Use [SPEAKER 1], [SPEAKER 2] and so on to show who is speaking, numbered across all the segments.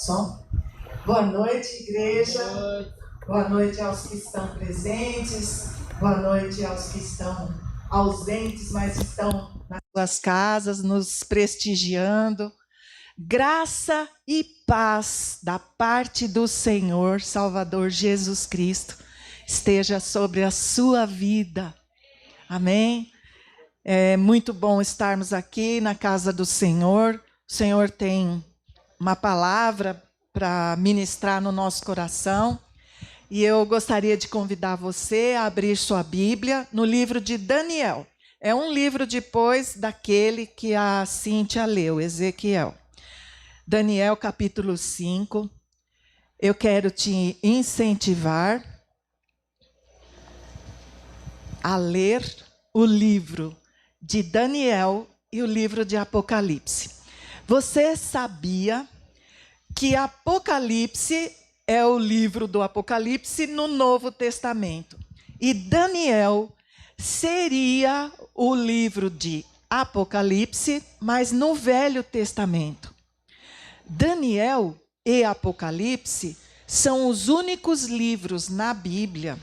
[SPEAKER 1] Som. Boa noite, igreja. Boa noite aos que estão presentes. Boa noite aos que estão ausentes, mas estão nas suas casas, nos prestigiando. Graça e paz da parte do Senhor Salvador Jesus Cristo esteja sobre a sua vida. Amém? É muito bom estarmos aqui na casa do Senhor. O Senhor tem uma palavra para ministrar no nosso coração. E eu gostaria de convidar você a abrir sua Bíblia no livro de Daniel. É um livro depois daquele que a Cíntia leu, Ezequiel. Daniel, capítulo 5. Eu quero te incentivar a ler o livro de Daniel e o livro de Apocalipse. Você sabia que Apocalipse é o livro do Apocalipse no Novo Testamento? E Daniel seria o livro de Apocalipse, mas no Velho Testamento. Daniel e Apocalipse são os únicos livros na Bíblia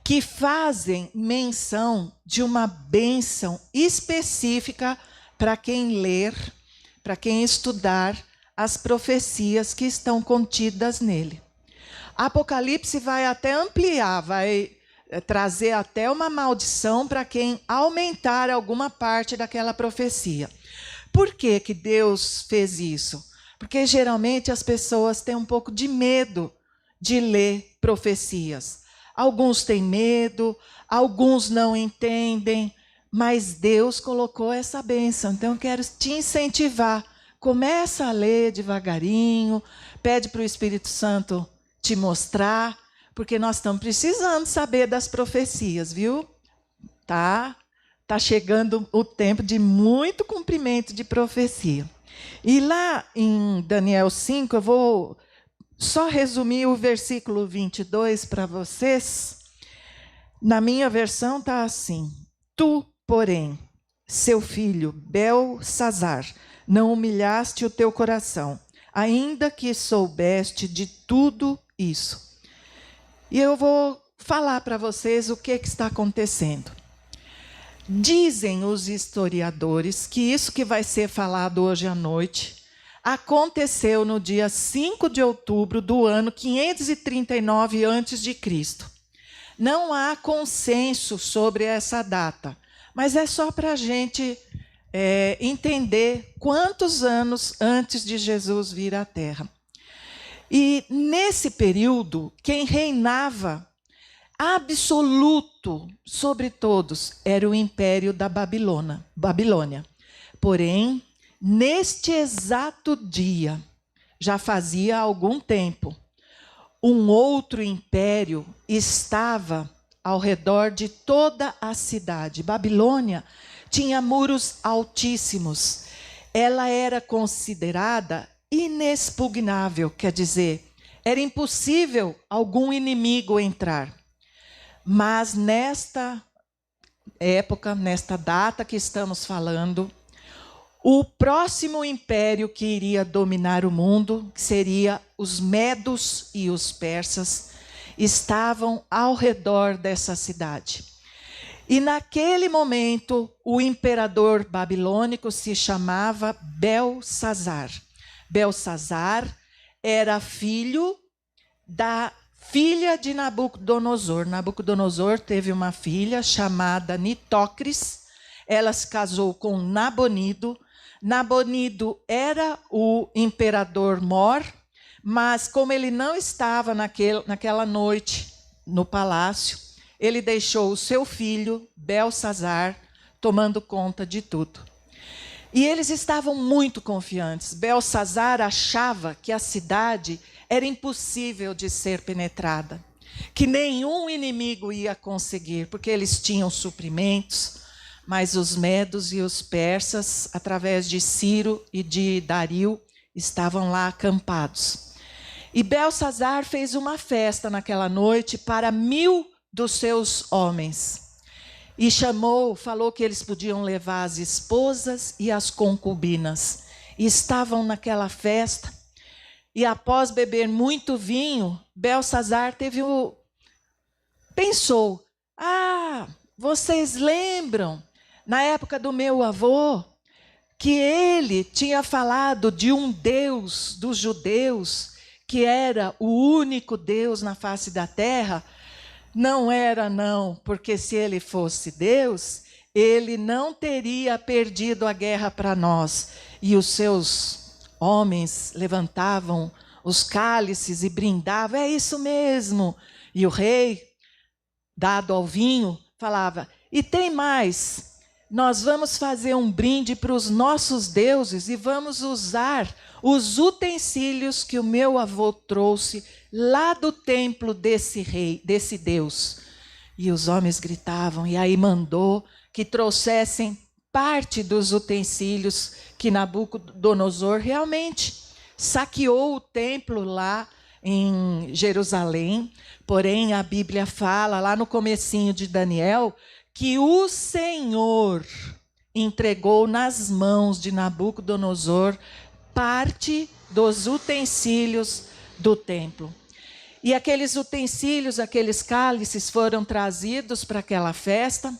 [SPEAKER 1] que fazem menção de uma bênção específica para quem ler, para quem estudar as profecias que estão contidas nele. Apocalipse vai até ampliar, vai trazer até uma maldição para quem aumentar alguma parte daquela profecia. Por que que Deus fez isso? Porque geralmente as pessoas têm um pouco de medo de ler profecias. Alguns têm medo, alguns não entendem, mas Deus colocou essa bênção. Então eu quero te incentivar. Começa a ler devagarinho, pede para o Espírito Santo te mostrar, porque nós estamos precisando saber das profecias, viu? Tá chegando o tempo de muito cumprimento de profecia. E lá em Daniel 5, eu vou só resumir o versículo 22 para vocês. Na minha versão está assim: Tu, porém, seu filho Beltsazar, não humilhaste o teu coração, ainda que soubeste de tudo isso. E eu vou falar para vocês o que está acontecendo. Dizem os historiadores que isso que vai ser falado hoje à noite aconteceu no dia 5 de outubro do ano 539 a.C. Não há consenso sobre essa data, mas é só para a gente entender quantos anos antes de Jesus vir à Terra. E nesse período, quem reinava absoluto sobre todos era o Império da Babilônia. Porém, neste exato dia, já fazia algum tempo, um outro império estava ao redor de toda a cidade. Babilônia tinha muros altíssimos. Ela era considerada inexpugnável, quer dizer, era impossível algum inimigo entrar. Mas nesta época, nesta data que estamos falando, o próximo império que iria dominar o mundo, que seria os medos e os persas, estavam ao redor dessa cidade. E naquele momento, o imperador babilônico se chamava Beltsazar. Beltsazar era filho da filha de Nabucodonosor. Nabucodonosor teve uma filha chamada Nitócris. Ela se casou com Nabonido. Nabonido era o imperador mor, mas como ele não estava naquela noite no palácio, ele deixou o seu filho, Beltsazar, tomando conta de tudo. E eles estavam muito confiantes. Beltsazar achava que a cidade era impossível de ser penetrada, que nenhum inimigo ia conseguir, porque eles tinham suprimentos, mas os medos e os persas, através de Ciro e de Dario, estavam lá acampados. E Beltsazar fez uma festa naquela noite para 1000 dos seus homens. E falou que eles podiam levar as esposas e as concubinas. E estavam naquela festa. E após beber muito vinho, Belsazar pensou: vocês lembram, na época do meu avô, que ele tinha falado de um Deus dos judeus, que era o único Deus na face da terra? Não era, não, porque se ele fosse Deus, ele não teria perdido a guerra para nós. E os seus homens levantavam os cálices e brindavam: é isso mesmo. E o rei, dado ao vinho, falava: e tem mais, nós vamos fazer um brinde para os nossos deuses e vamos usar os utensílios que o meu avô trouxe lá do templo desse rei, desse Deus. E os homens gritavam, e aí mandou que trouxessem parte dos utensílios que Nabucodonosor realmente saqueou o templo lá em Jerusalém. Porém, a Bíblia fala, lá no comecinho de Daniel, que o Senhor entregou nas mãos de Nabucodonosor parte dos utensílios do templo. E aqueles utensílios, aqueles cálices foram trazidos para aquela festa,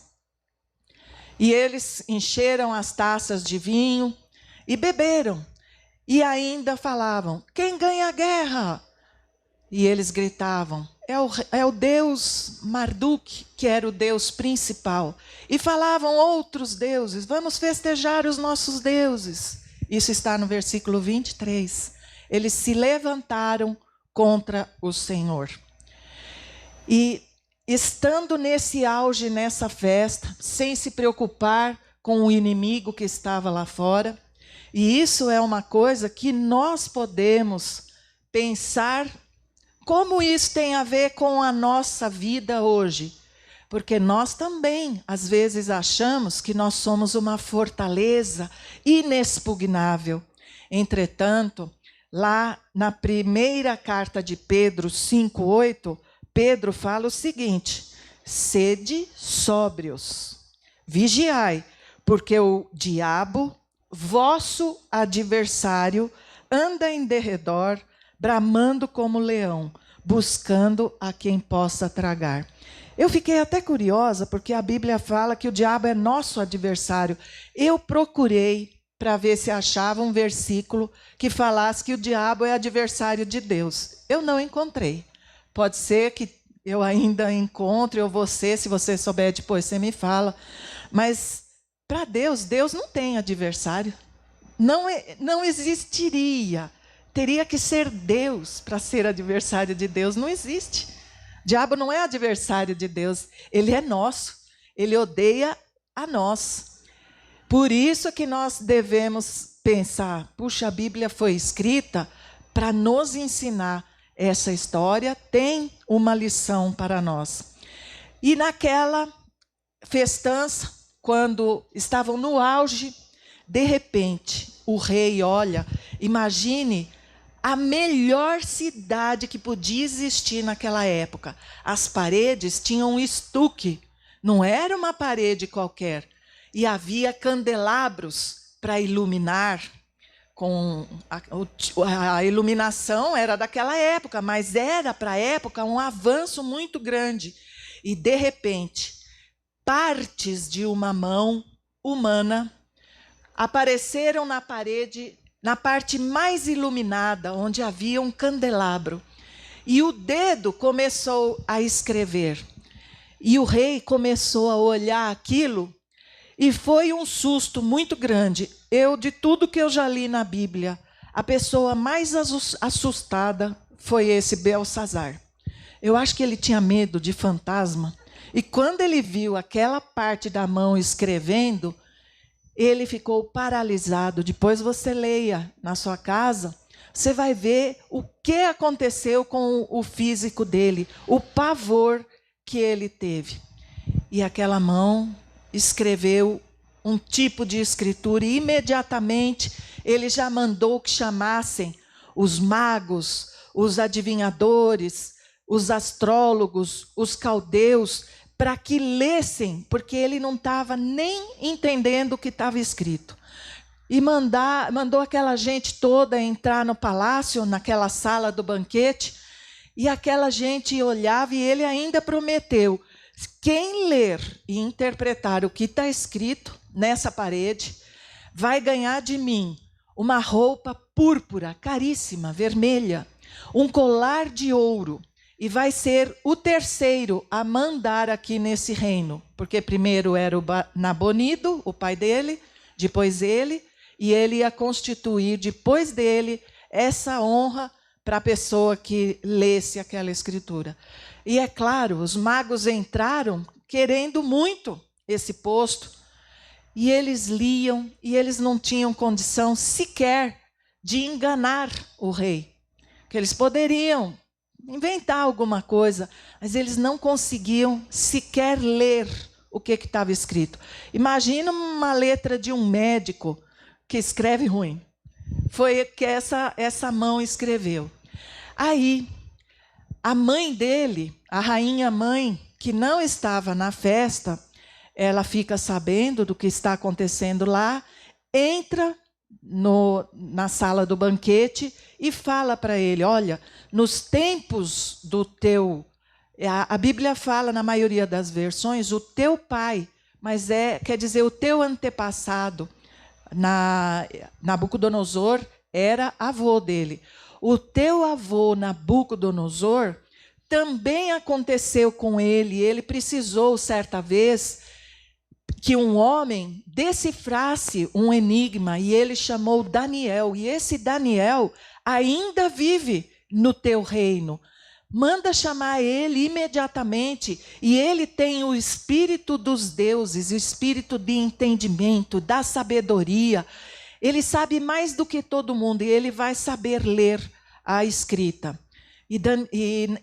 [SPEAKER 1] e eles encheram as taças de vinho e beberam. E ainda falavam: quem ganha a guerra? E eles gritavam: é o deus Marduk, que era o deus principal. E falavam outros deuses: vamos festejar os nossos deuses. Isso está no versículo 23. Eles se levantaram contra o Senhor. E estando nesse auge, nessa festa, sem se preocupar com o inimigo que estava lá fora, e isso é uma coisa que nós podemos pensar como isso tem a ver com a nossa vida hoje. Porque nós também, às vezes, achamos que nós somos uma fortaleza inexpugnável. Entretanto, lá na primeira carta de Pedro 5:8, Pedro fala o seguinte: sede sóbrios, vigiai, porque o diabo, vosso adversário, anda em derredor, bramando como leão, buscando a quem possa tragar. Eu fiquei até curiosa, porque a Bíblia fala que o diabo é nosso adversário. Eu procurei para ver se achava um versículo que falasse que o diabo é adversário de Deus. Eu não encontrei. Pode ser que eu ainda encontre, ou você, se você souber depois, você me fala. Mas para Deus, Deus não tem adversário. Não existiria. Teria que ser Deus para ser adversário de Deus. Não existe. O diabo não é adversário de Deus. Ele é nosso. Ele odeia a nós. Por isso que nós devemos pensar: puxa, a Bíblia foi escrita para nos ensinar. Essa história tem uma lição para nós. E naquela festança, quando estavam no auge, de repente, o rei olha, imagine a melhor cidade que podia existir naquela época. As paredes tinham um estuque, não era uma parede qualquer. E havia candelabros para iluminar. A iluminação era daquela época, mas era para a época um avanço muito grande. E, de repente, partes de uma mão humana apareceram na parede, na parte mais iluminada, onde havia um candelabro. E o dedo começou a escrever. E o rei começou a olhar aquilo, e foi um susto muito grande. De tudo que eu já li na Bíblia, a pessoa mais assustada foi esse Belsazar. Eu acho que ele tinha medo de fantasma. E quando ele viu aquela parte da mão escrevendo, ele ficou paralisado. Depois você leia na sua casa, você vai ver o que aconteceu com o físico dele, o pavor que ele teve. E aquela mão escreveu um tipo de escritura, e imediatamente ele já mandou que chamassem os magos, os adivinhadores, os astrólogos, os caldeus, para que lessem, porque ele não estava nem entendendo o que estava escrito. e mandou aquela gente toda entrar no palácio, naquela sala do banquete, e aquela gente olhava e ele ainda prometeu: quem ler e interpretar o que está escrito nessa parede vai ganhar de mim uma roupa púrpura, caríssima, vermelha, um colar de ouro, e vai ser o terceiro a mandar aqui nesse reino, porque primeiro era o Nabonido, o pai dele, depois ele, e ele ia constituir depois dele essa honra para a pessoa que lesse aquela escritura. E é claro, os magos entraram querendo muito esse posto, e eles liam, e eles não tinham condição sequer de enganar o rei. Que eles poderiam inventar alguma coisa, mas eles não conseguiam sequer ler o que estava escrito. Imagina uma letra de um médico que escreve ruim. Foi que essa mão escreveu. Aí, a mãe dele, a rainha mãe, que não estava na festa, ela fica sabendo do que está acontecendo lá, entra na sala do banquete e fala para ele: olha, nos tempos do teu... A Bíblia fala, na maioria das versões, o teu pai, mas quer dizer o teu antepassado. Nabucodonosor era avô dele. O teu avô Nabucodonosor também aconteceu com ele. Ele precisou, certa vez, que um homem decifrasse um enigma, e ele chamou Daniel. E esse Daniel ainda vive no teu reino. Manda chamar ele imediatamente, e ele tem o espírito dos deuses, o espírito de entendimento, da sabedoria. Ele sabe mais do que todo mundo, e ele vai saber ler a escrita. E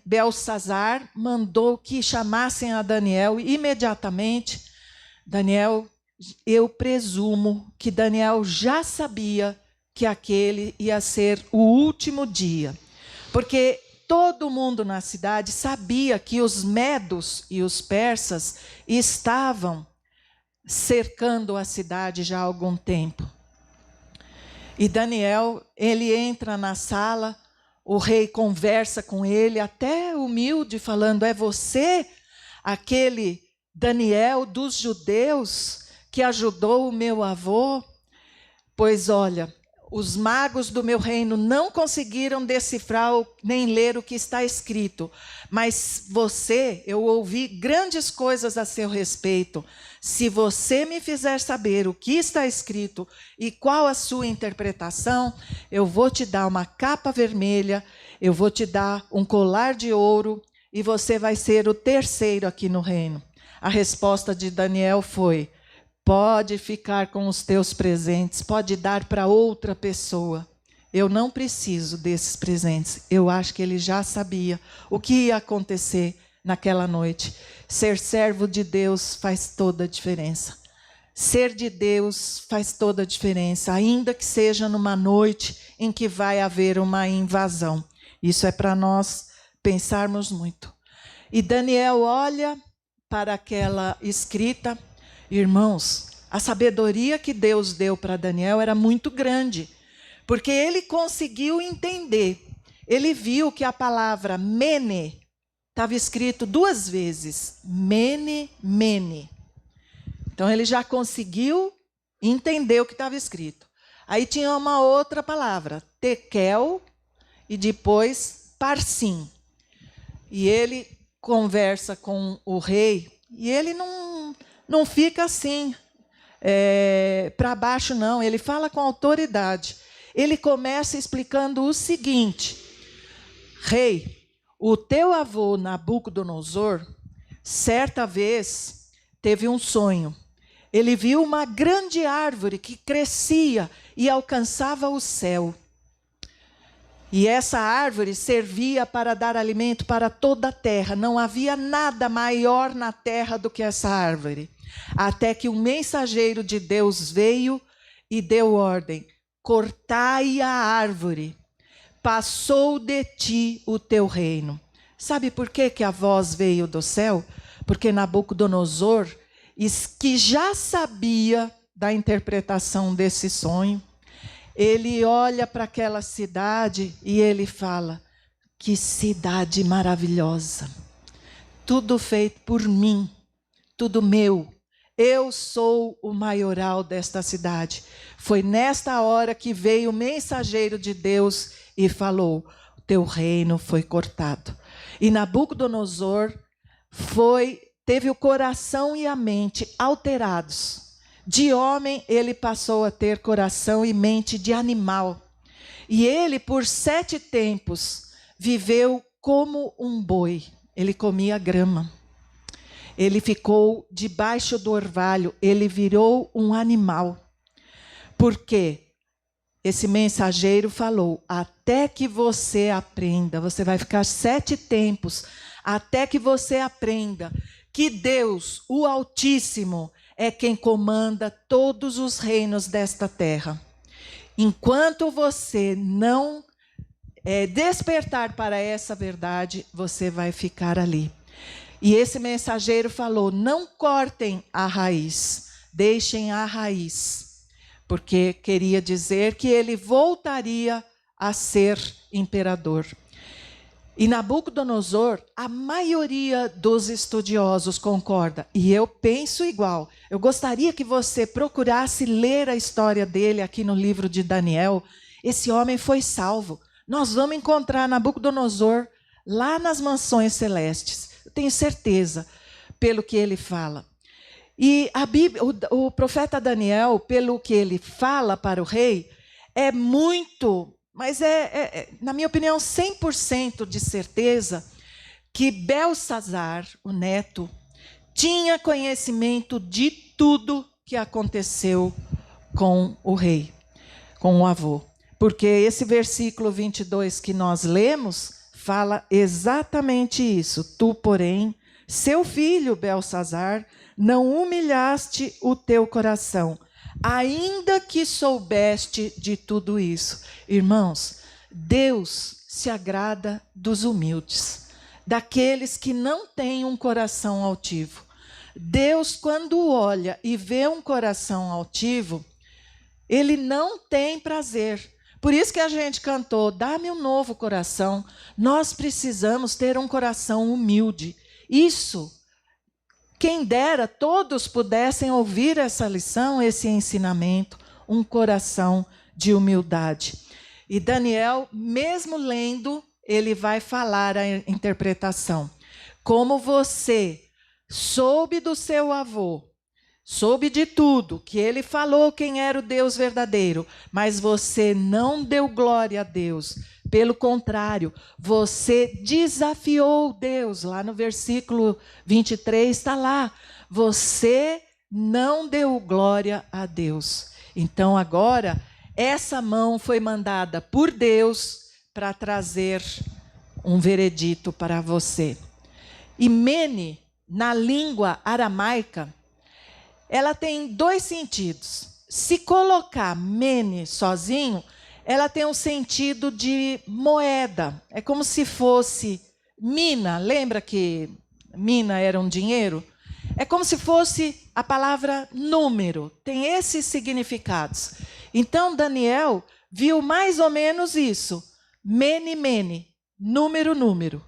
[SPEAKER 1] Belsazar mandou que chamassem a Daniel imediatamente. Daniel, eu presumo que Daniel já sabia que aquele ia ser o último dia, porque todo mundo na cidade sabia que os medos e os persas estavam cercando a cidade já há algum tempo. E Daniel, ele entra na sala, o rei conversa com ele, até humilde, falando: é você aquele Daniel dos judeus que ajudou o meu avô? Pois olha, os magos do meu reino não conseguiram decifrar nem ler o que está escrito, mas você, eu ouvi grandes coisas a seu respeito. Se você me fizer saber o que está escrito e qual a sua interpretação, eu vou te dar uma capa vermelha, eu vou te dar um colar de ouro, e você vai ser o terceiro aqui no reino. A resposta de Daniel foi: pode ficar com os teus presentes, pode dar para outra pessoa. Eu não preciso desses presentes. Eu acho que ele já sabia o que ia acontecer naquela noite. Ser servo de Deus faz toda a diferença. Ser de Deus faz toda a diferença, ainda que seja numa noite em que vai haver uma invasão. Isso é para nós pensarmos muito. E Daniel olha para aquela escrita. Irmãos, a sabedoria que Deus deu para Daniel era muito grande, porque ele conseguiu entender. Ele viu que a palavra mene estava escrito 2 vezes, mene, mene. Então ele já conseguiu entender o que estava escrito. Aí tinha uma outra palavra, tekel, e depois parsim. E ele conversa com o rei, e ele não fica assim, para baixo não, ele fala com autoridade. Ele começa explicando o seguinte: rei, o teu avô Nabucodonosor, certa vez, teve um sonho. Ele viu uma grande árvore que crescia e alcançava o céu. E essa árvore servia para dar alimento para toda a terra. Não havia nada maior na terra do que essa árvore. Até que um mensageiro de Deus veio e deu ordem: cortai a árvore, passou de ti o teu reino. Sabe por que a voz veio do céu? Porque Nabucodonosor, que já sabia da interpretação desse sonho. Ele olha para aquela cidade e ele fala: que cidade maravilhosa, tudo feito por mim, tudo meu. Eu sou o maioral desta cidade. Foi nesta hora que veio o mensageiro de Deus e falou: o teu reino foi cortado. E Nabucodonosor teve o coração e a mente alterados. De homem, ele passou a ter coração e mente de animal. E ele, por 7 tempos, viveu como um boi. Ele comia grama. Ele ficou debaixo do orvalho. Ele virou um animal. Porque esse mensageiro falou: até que você aprenda, você vai ficar 7 tempos, até que você aprenda que Deus, o Altíssimo, é quem comanda todos os reinos desta terra. Enquanto você não despertar para essa verdade, você vai ficar ali. E esse mensageiro falou: não cortem a raiz, deixem a raiz. Porque queria dizer que ele voltaria a ser imperador. E Nabucodonosor, a maioria dos estudiosos concorda, e eu penso igual. Eu gostaria que você procurasse ler a história dele aqui no livro de Daniel. Esse homem foi salvo. Nós vamos encontrar Nabucodonosor lá nas mansões celestes. Eu tenho certeza, pelo que ele fala. E a Bíblia, o profeta Daniel, pelo que ele fala para o rei, é muito... Mas na minha opinião, 100% de certeza que Belsassar, o neto, tinha conhecimento de tudo que aconteceu com o rei, com o avô. Porque esse versículo 22 que nós lemos fala exatamente isso. Tu, porém, seu filho Belsassar, não humilhaste o teu coração, ainda que soubeste de tudo isso. Irmãos, Deus se agrada dos humildes, daqueles que não têm um coração altivo. Deus, quando olha e vê um coração altivo, ele não tem prazer. Por isso que a gente cantou: dá-me um novo coração. Nós precisamos ter um coração humilde. Isso, quem dera todos pudessem ouvir essa lição, esse ensinamento, um coração de humildade. E Daniel, mesmo lendo, ele vai falar a interpretação. Como você soube do seu avô, soube de tudo, que ele falou quem era o Deus verdadeiro, mas você não deu glória a Deus. Pelo contrário, você desafiou Deus. Lá no versículo 23 está lá. Você não deu glória a Deus. Então agora, essa mão foi mandada por Deus para trazer um veredito para você. E Mene, na língua aramaica, ela tem 2 sentidos. Se colocar Mene sozinho, ela tem um sentido de moeda. É como se fosse mina. Lembra que mina era um dinheiro? É como se fosse a palavra número. Tem esses significados. Então, Daniel viu mais ou menos isso. Mene, mene. Número, número.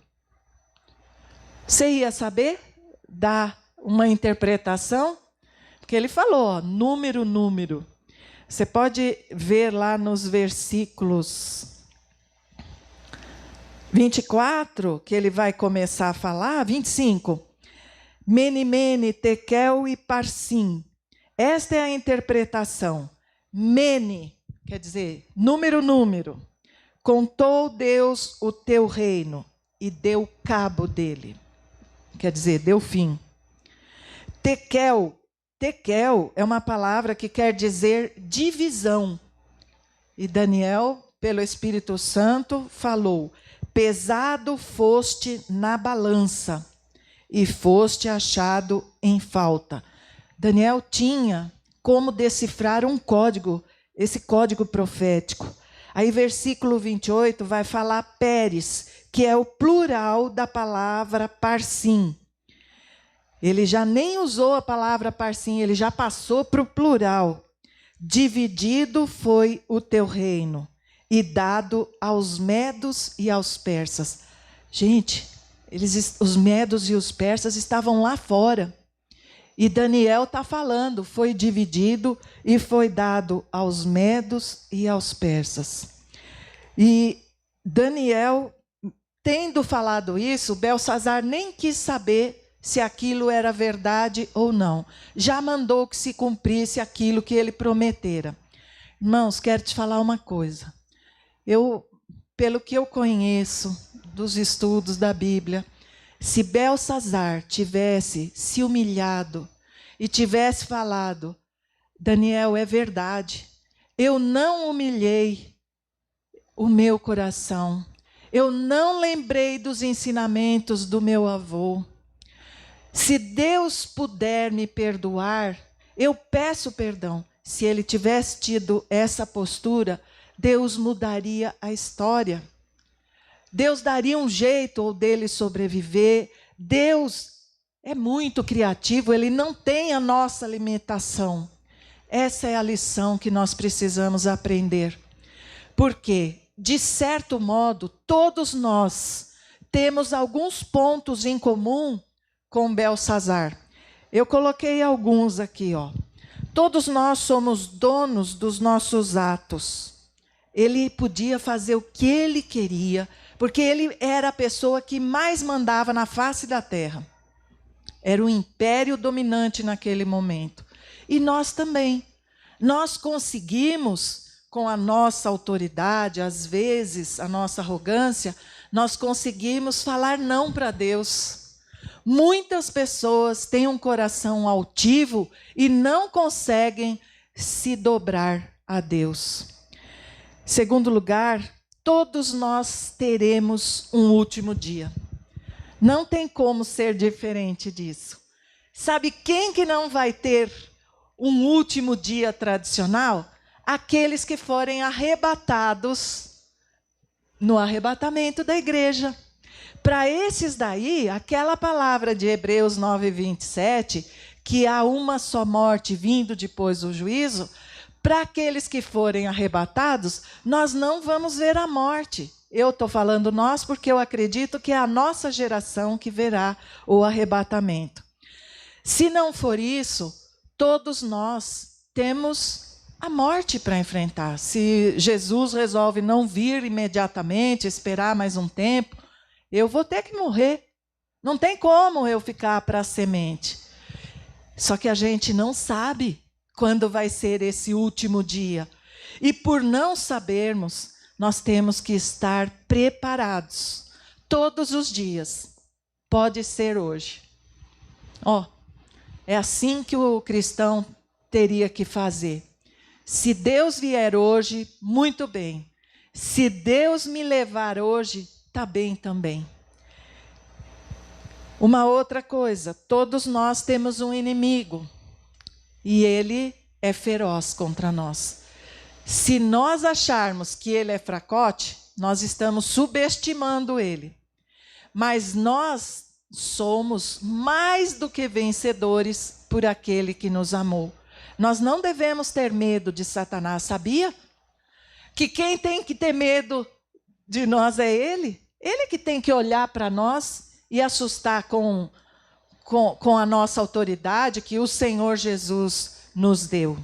[SPEAKER 1] Você ia saber dar uma interpretação? Porque ele falou, ó, número, número. Você pode ver lá nos versículos 24, que ele vai começar a falar, 25. Mene, mene, tekel e parsim. Esta é a interpretação. Mene, quer dizer, número, número. Contou Deus o teu reino e deu cabo dele. Quer dizer, deu fim. Tekel. Tekel é uma palavra que quer dizer divisão. E Daniel, pelo Espírito Santo, falou: pesado foste na balança e foste achado em falta. Daniel tinha como decifrar um código, esse código profético. Aí versículo 28 vai falar Pérez, que é o plural da palavra parsim. Ele já nem usou a palavra parsim, ele já passou para o plural. Dividido foi o teu reino e dado aos medos e aos persas. Gente, os medos e os persas estavam lá fora. E Daniel está falando, foi dividido e foi dado aos medos e aos persas. E Daniel, tendo falado isso, Belsazar nem quis saber se aquilo era verdade ou não. Já mandou que se cumprisse aquilo que ele prometera. Irmãos, quero te falar uma coisa. Pelo que eu conheço dos estudos da Bíblia, se Belsazar tivesse se humilhado e tivesse falado, Daniel, é verdade, eu não humilhei o meu coração, eu não lembrei dos ensinamentos do meu avô. Se Deus puder me perdoar, eu peço perdão. Se ele tivesse tido essa postura, Deus mudaria a história. Deus daria um jeito dele sobreviver. Deus é muito criativo, ele não tem a nossa limitação. Essa é a lição que nós precisamos aprender. Porque, de certo modo, todos nós temos alguns pontos em comum com Belsazar. Eu coloquei alguns aqui, ó. Todos nós somos donos dos nossos atos. Ele podia fazer o que ele queria, porque ele era a pessoa que mais mandava na face da terra. Era o império dominante naquele momento. E nós também. Nós conseguimos, com a nossa autoridade, às vezes, a nossa arrogância, nós conseguimos falar não para Deus. Muitas pessoas têm um coração altivo e não conseguem se dobrar a Deus. Segundo lugar, todos nós teremos um último dia. Não tem como ser diferente disso. Sabe quem que não vai ter um último dia tradicional? Aqueles que forem arrebatados no arrebatamento da igreja. Para esses daí, aquela palavra de Hebreus 9:27, que há uma só morte vindo depois do juízo, para aqueles que forem arrebatados, nós não vamos ver a morte. Eu estou falando nós porque eu acredito que é a nossa geração que verá o arrebatamento. Se não for isso, todos nós temos a morte para enfrentar. Se Jesus resolve não vir imediatamente, esperar mais um tempo, eu vou ter que morrer. Não tem como eu ficar para a semente. Só que a gente não sabe quando vai ser esse último dia. E por não sabermos, nós temos que estar preparados todos os dias. Pode ser hoje. É assim que o cristão teria que fazer. Se Deus vier hoje, muito bem. Se Deus me levar hoje, está bem também. Uma outra coisa, todos nós temos um inimigo. E ele é feroz contra nós. Se nós acharmos que ele é fracote, nós estamos subestimando ele. Mas nós somos mais do que vencedores por aquele que nos amou. Nós não devemos ter medo de Satanás, sabia? Que quem tem que ter medo de nós é ele. Ele que tem que olhar para nós e assustar com a nossa autoridade que o Senhor Jesus nos deu.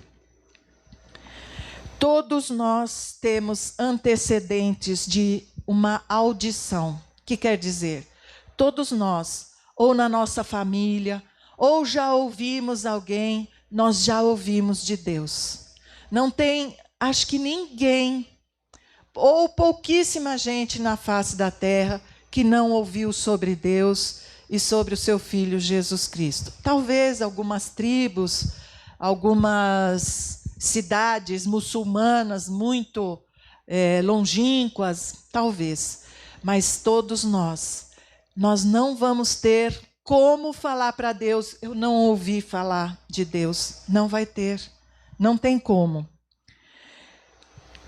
[SPEAKER 1] Todos nós temos antecedentes de uma audição. O que quer dizer? Todos nós, ou na nossa família, ou já ouvimos alguém, nós já ouvimos de Deus. Não tem, acho que ninguém, ou pouquíssima gente na face da terra que não ouviu sobre Deus e sobre o seu Filho Jesus Cristo. Talvez algumas tribos, algumas cidades muçulmanas muito longínquas, talvez. Mas todos nós não vamos ter como falar para Deus, eu não ouvi falar de Deus. Não vai ter, não tem como.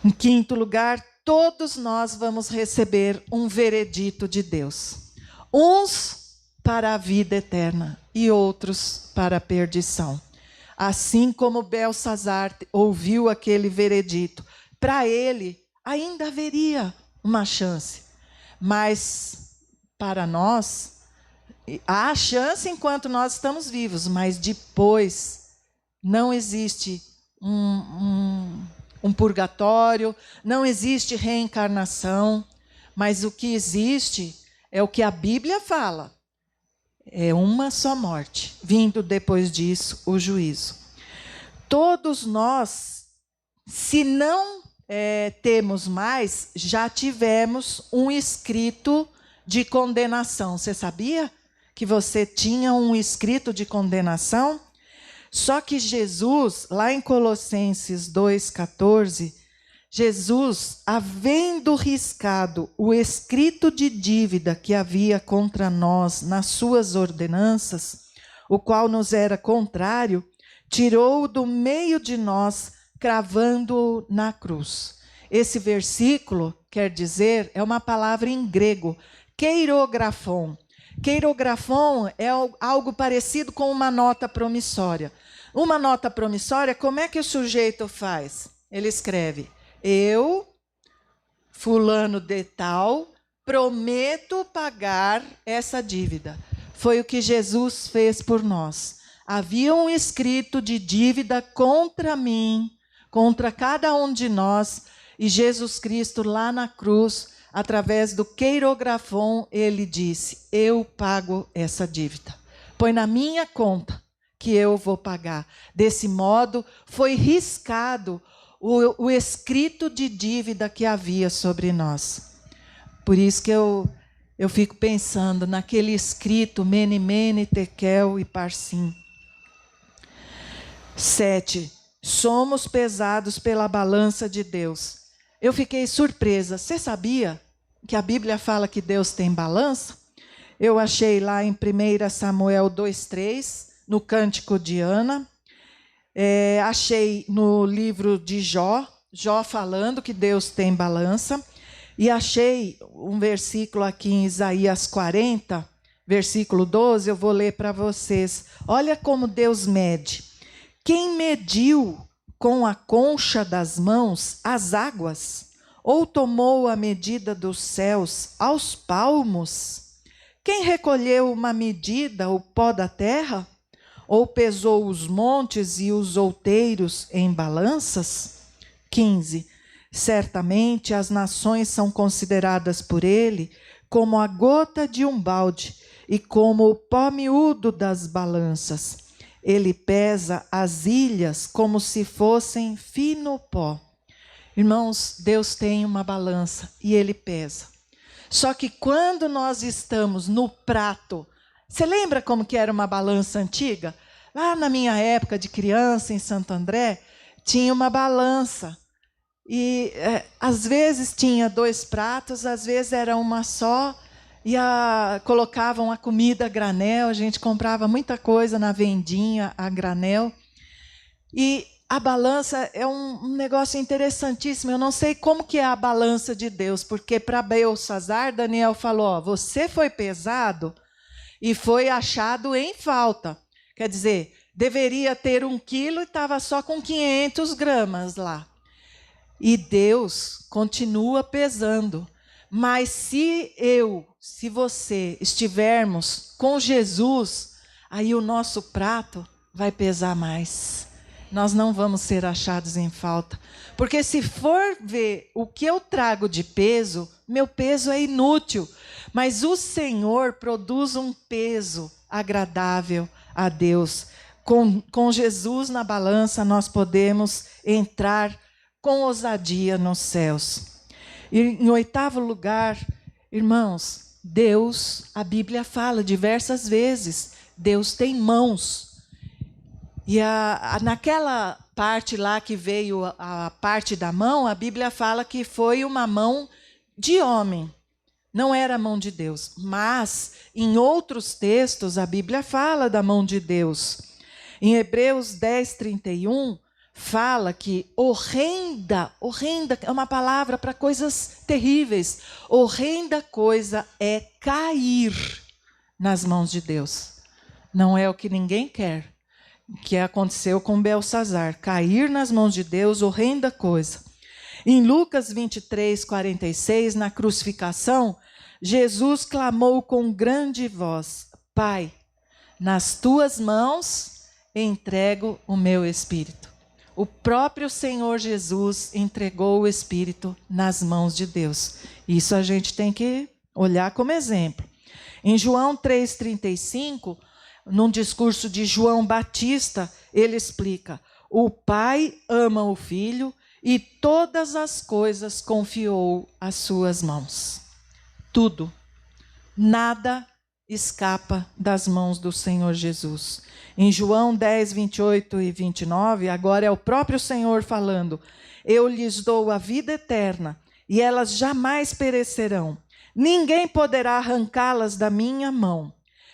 [SPEAKER 1] Em quinto lugar, todos nós vamos receber um veredito de Deus. Uns para a vida eterna e outros para a perdição. Assim como Belsazar ouviu aquele veredito, para ele ainda haveria uma chance. Mas para nós, há chance enquanto nós estamos vivos, mas depois não existe um purgatório, não existe reencarnação, mas o que existe é o que a Bíblia fala. É uma só morte, vindo depois disso o juízo. Todos nós, se não temos mais, já tivemos um escrito de condenação. Você sabia que você tinha um escrito de condenação? Só que Jesus, lá em Colossenses 2,14, Jesus, havendo riscado o escrito de dívida que havia contra nós nas suas ordenanças, o qual nos era contrário, tirou-o do meio de nós, cravando-o na cruz. Esse versículo, quer dizer, é uma palavra em grego, keirografon. Keirografon é algo parecido com uma nota promissória. Uma nota promissória, como é que o sujeito faz? Ele escreve: eu, fulano de tal, prometo pagar essa dívida. Foi o que Jesus fez por nós. Havia um escrito de dívida contra mim, contra cada um de nós, e Jesus Cristo lá na cruz, através do keirografon, ele disse: eu pago essa dívida. Põe na minha conta que eu vou pagar. Desse modo, foi riscado o escrito de dívida que havia sobre nós. Por isso que eu fico pensando naquele escrito, mene, mene, tekel e parsim. 7. Somos pesados pela balança de Deus. Eu fiquei surpresa. Você sabia que a Bíblia fala que Deus tem balança? Eu achei lá em 1 Samuel 2,3, no Cântico de Ana. Achei no livro de Jó falando que Deus tem balança. E achei um versículo aqui em Isaías 40, versículo 12, eu vou ler para vocês. Olha como Deus mede. Quem mediu com a concha das mãos as águas, ou tomou a medida dos céus aos palmos? Quem recolheu uma medida, o pó da terra? Ou pesou os montes e os outeiros em balanças? 15. Certamente as nações são consideradas por ele como a gota de um balde e como o pó miúdo das balanças. Ele pesa as ilhas como se fossem fino pó. Irmãos, Deus tem uma balança e ele pesa. Só que quando nós estamos no prato, você lembra como que era uma balança antiga? Lá na minha época de criança, em Santo André, tinha uma balança. E às vezes tinha 2 pratos, às vezes era uma só. E colocavam a comida a granel, a gente comprava muita coisa na vendinha a granel. E a balança é um negócio interessantíssimo. Eu não sei como que é a balança de Deus, porque para Belsazar, Daniel falou: ó, você foi pesado e foi achado em falta. Quer dizer, deveria ter 1 quilo e estava só com 500 gramas lá. E Deus continua pesando. Mas se você estivermos com Jesus, aí o nosso prato vai pesar mais. Nós não vamos ser achados em falta. Porque se for ver o que eu trago de peso, meu peso é inútil. Mas o Senhor produz um peso agradável a Deus. Com Jesus na balança, nós podemos entrar com ousadia nos céus. E em 8º lugar, irmãos, Deus, a Bíblia fala diversas vezes, Deus tem mãos. E naquela parte lá que veio a parte da mão, a Bíblia fala que foi uma mão de homem, não era a mão de Deus. Mas em outros textos a Bíblia fala da mão de Deus. Em Hebreus 10:31, fala que horrenda é uma palavra para coisas terríveis. Horrenda coisa é cair nas mãos de Deus. Não é o que ninguém quer, que aconteceu com Belsazar. Cair nas mãos de Deus, horrenda coisa. Em Lucas 23, 46, na crucificação, Jesus clamou com grande voz: Pai, nas tuas mãos entrego o meu espírito. O próprio Senhor Jesus entregou o espírito nas mãos de Deus. Isso a gente tem que olhar como exemplo. Em João 3,35, num discurso de João Batista, ele explica: o Pai ama o Filho e todas as coisas confiou às suas mãos. Tudo, nada escapa das mãos do Senhor Jesus. Em João 10, 28 e 29, agora é o próprio Senhor falando: eu lhes dou a vida eterna e elas jamais perecerão. Ninguém poderá arrancá-las da minha mão.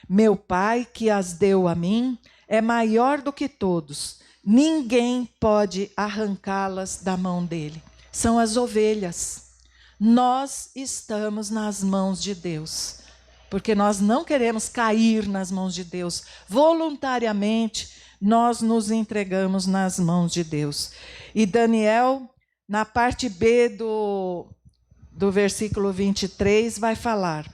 [SPEAKER 1] Meu Pai, que as deu a mim, é maior do que todos. Ninguém pode arrancá-las da mão dele. São as ovelhas. Nós estamos nas mãos de Deus, porque nós não queremos cair nas mãos de Deus. Voluntariamente, nós nos entregamos nas mãos de Deus. E Daniel, na parte B do versículo 23, vai falar: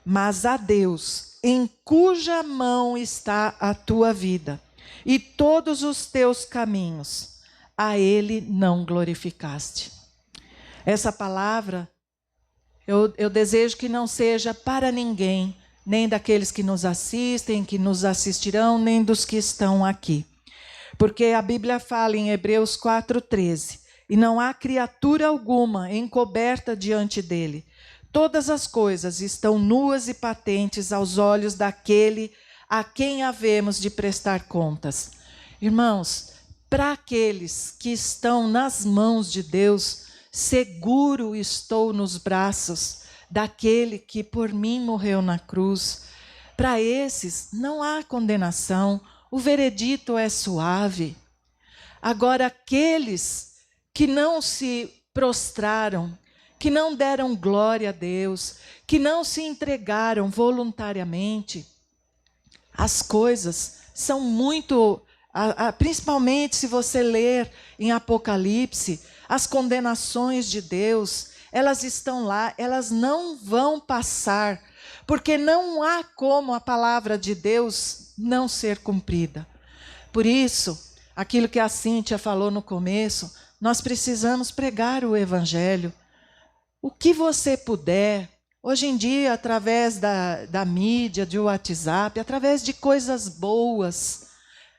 [SPEAKER 1] mas a Deus, em cuja mão está a tua vida e todos os teus caminhos, a ele não glorificaste. Essa palavra, eu desejo que não seja para ninguém, nem daqueles que nos assistem, que nos assistirão, nem dos que estão aqui. Porque a Bíblia fala em Hebreus 4,13, e não há criatura alguma encoberta diante dele. Todas as coisas estão nuas e patentes aos olhos daquele a quem havemos de prestar contas. Irmãos, para aqueles que estão nas mãos de Deus, seguro estou nos braços daquele que por mim morreu na cruz. Para esses não há condenação, o veredito é suave. Agora, aqueles que não se prostraram, que não deram glória a Deus, que não se entregaram voluntariamente, as coisas são muito, principalmente se você ler em Apocalipse, as condenações de Deus, elas estão lá, elas não vão passar, porque não há como a palavra de Deus não ser cumprida. Por isso, aquilo que a Cíntia falou no começo, nós precisamos pregar o Evangelho. O que você puder, hoje em dia, através da mídia, de WhatsApp, através de coisas boas,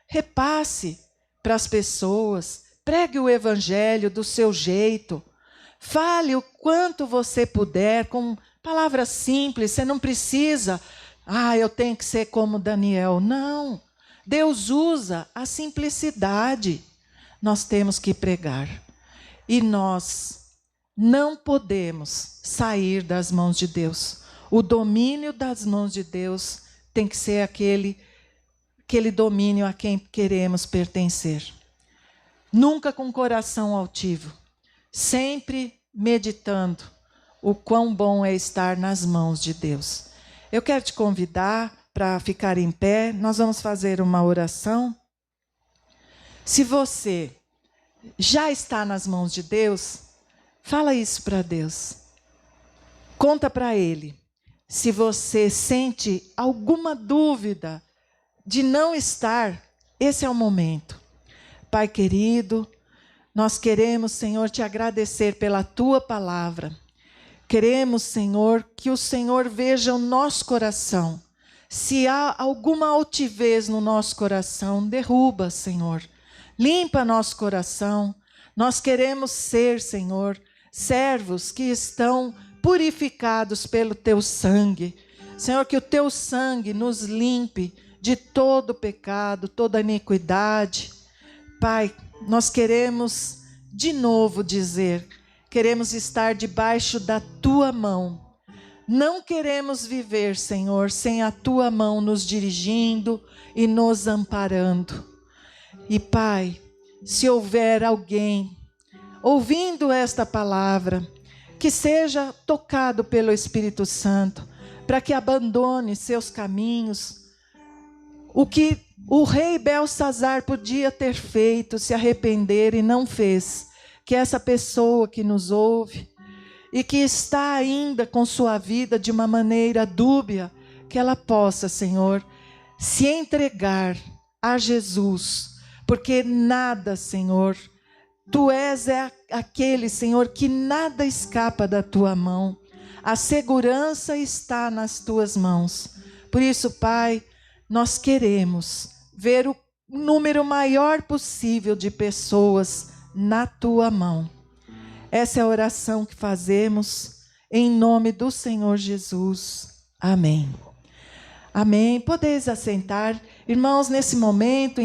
[SPEAKER 1] repasse para as pessoas, pregue o Evangelho do seu jeito, fale o quanto você puder, com palavras simples. Você não precisa, eu tenho que ser como Daniel. Não, Deus usa a simplicidade. Nós temos que pregar. E nós não podemos sair das mãos de Deus. O domínio das mãos de Deus tem que ser aquele domínio a quem queremos pertencer. Nunca com coração altivo, sempre meditando o quão bom é estar nas mãos de Deus. Eu quero te convidar para ficar em pé, nós vamos fazer uma oração. Se você já está nas mãos de Deus, fala isso para Deus. Conta para Ele. Se você sente alguma dúvida de não estar, esse é o momento. Pai querido, nós queremos, Senhor, te agradecer pela tua palavra. Queremos, Senhor, que o Senhor veja o nosso coração. Se há alguma altivez no nosso coração, derruba, Senhor. Limpa nosso coração. Nós queremos ser, Senhor, servos que estão purificados pelo teu sangue. Senhor, que o teu sangue nos limpe de todo pecado, toda iniquidade. Pai, nós queremos de novo dizer, queremos estar debaixo da tua mão. Não queremos viver, Senhor, sem a tua mão nos dirigindo e nos amparando. E Pai, se houver alguém ouvindo esta palavra, que seja tocado pelo Espírito Santo, para que abandone seus caminhos, o que o rei Belsazar podia ter feito, se arrepender e não fez. Que essa pessoa que nos ouve e que está ainda com sua vida de uma maneira dúbia, que ela possa, Senhor, se entregar a Jesus, porque nada, Senhor, Tu és aquele, Senhor, que nada escapa da Tua mão. A segurança está nas Tuas mãos. Por isso, Pai, nós queremos ver o número maior possível de pessoas na Tua mão. Essa é a oração que fazemos em nome do Senhor Jesus. Amém. Amém. Podeis assentar. Irmãos, nesse momento,